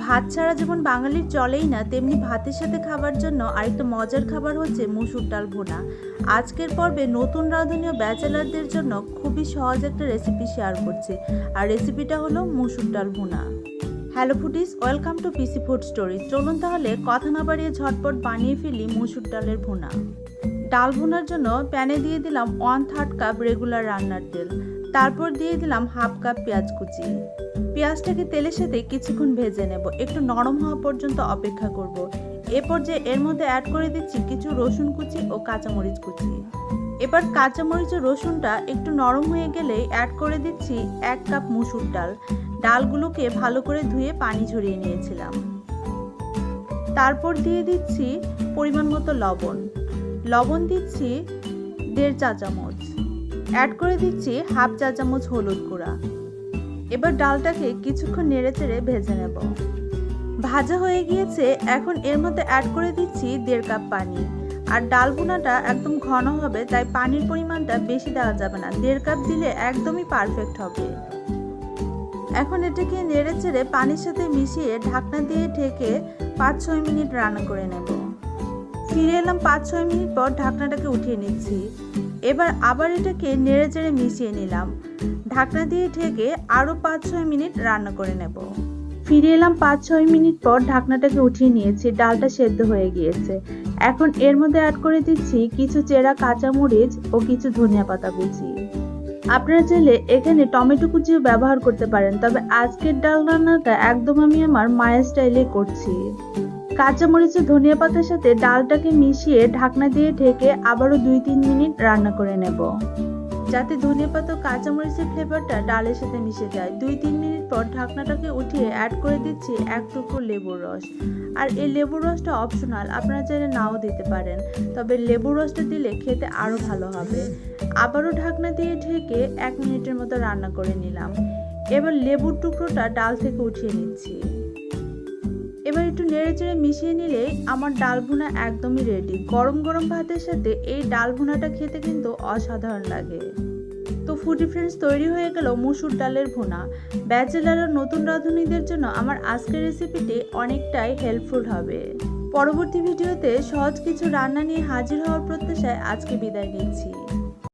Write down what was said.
ভাত ছাড়া যেমন বাঙালির চলেই না, তেমনি ভাতের সাথে খাবার জন্য আরেকটা মজার খাবার হচ্ছে মসুর ডাল ভুনা। আজকের পর্বে নতুন রাঁধুনি ও ব্যাচেলারদের জন্য খুবই সহজ একটা রেসিপি শেয়ার করছি, আর রেসিপিটা হলো মসুর ডাল ভুনা। Hello foodies, welcome to PC food story. চলুন তাহলে কথা না বাড়িয়ে ঝটপট বানিয়ে ফেলি মসুর ডালের ভুনা। ডাল ভুনার জন্য প্যানে দিয়ে দিলাম 1/3 কাপ রেগুলার রান্নার তেল, তারপর দিয়ে দিলাম 1/2 কাপ পেঁয়াজ কুচি। পেঁয়াজটাকে তেলের সাথে কিছুক্ষণ ভেজে নেব, একটু নরম হওয়া পর্যন্ত অপেক্ষা করব। এ পর্যায়ে এর মধ্যে অ্যাড করে দিচ্ছি কিছু রসুন কুচি ও কাঁচামরিচ কুচি। এবার কাঁচামরিচ ও রসুনটা একটু নরম হয়ে গেলেই অ্যাড করে দিচ্ছি 1 কাপ মসুর ডাল। ডালগুলোকে ভালো করে ধুয়ে পানি ঝরিয়ে নিয়েছিলাম। তারপর দিয়ে দিচ্ছি পরিমাণ মতো লবণ দিচ্ছি 1.5 চা চামচ। অ্যাড করে দিচ্ছি 1/2 চা চামচ হলুদ গুঁড়া। এবার ডালটাকে কিছুক্ষণ নেড়েচেড়ে ভেজে নেব। ভাজা হয়ে গিয়েছে, এখন এর মধ্যে অ্যাড করে দিচ্ছি 1.5 কাপ পানি। আর ডাল ভুনাটা একদম ঘন হবে, তাই পানির পরিমাণটা বেশি দেওয়া যাবে না, 1.5 কাপ দিলে একদমই পারফেক্ট হবে। এখন এটাকে নেড়েচেড়ে পানির সাথে মিশিয়ে ঢাকনা দিয়ে ঢেকে 5-6 মিনিট রান্না করে নেব। ফিরে এলাম 5-6 মিনিট পর, ঢাকনাটাকে উঠিয়ে নিচ্ছি। এবার আবার এটাকে নেড়েচেড়ে মিশিয়ে নিলাম। ঢাকনা দিয়ে ঢেকে আরও 5-6 মিনিট রান্না করে নেব। ফিরে এলাম 5-6 মিনিট পর, ঢাকনাটাকে উঠিয়ে নিয়েছি। ডালটা সেদ্ধ হয়ে গিয়েছে। এখন এর মধ্যে অ্যাড করে দিচ্ছি কিছু চেরা কাঁচামরিচ ও কিছু ধনিয়া পাতা কুচি। আপনারা চাইলে এখানে টমেটো কুচিও ব্যবহার করতে পারেন, তবে আজকের ডাল রান্নাটা একদম আমি আমার মায়ের স্টাইলে করছি। কাঁচামরিচ ও ধনিয়া পাতার সাথে ডালটাকে মিশিয়ে ঢাকনা দিয়ে ঢেকে আবারও 2-3 মিনিট রান্না করে নেব, যাতে ধনিয়া পাতা ও কাঁচামরিচের ফ্লেভারটা ডালের সাথে মিশে যায়। 2-3 মিনিট পর ঢাকনাটাকে উঠিয়ে অ্যাড করে দিচ্ছি 1 টুকরো লেবুর রস। আর এই লেবুর রসটা অপশনাল, আপনারা চাইলে নাও দিতে পারেন, তবে লেবুর রসটা দিলে খেতে আরও ভালো হবে। আবারও ঢাকনা দিয়ে ঢেকে 1 মিনিটের মতো রান্না করে নিলাম। এবার লেবুর টুকরোটা ডাল থেকে উঠিয়ে নিচ্ছি। এবার একটু নেড়েচেড়ে মিশিয়ে নিলেই আমার ডাল ভুনা একদমই রেডি। গরম গরম ভাতের সাথে এই ডাল ভুনাটা খেতে কিন্তু অসাধারণ লাগে। তো ফুডি ফ্রেন্ডস, তৈরি হয়ে গেল মসুর ডালের ভুনা। ব্যাচেলার ও নতুন রাঁধুনিদের জন্য আমার আজকের রেসিপিটি অনেকটাই হেল্পফুল হবে। পরবর্তী ভিডিওতে সহজ কিছু রান্না নিয়ে হাজির হওয়ার প্রত্যাশায় আজকে বিদায় নিচ্ছি।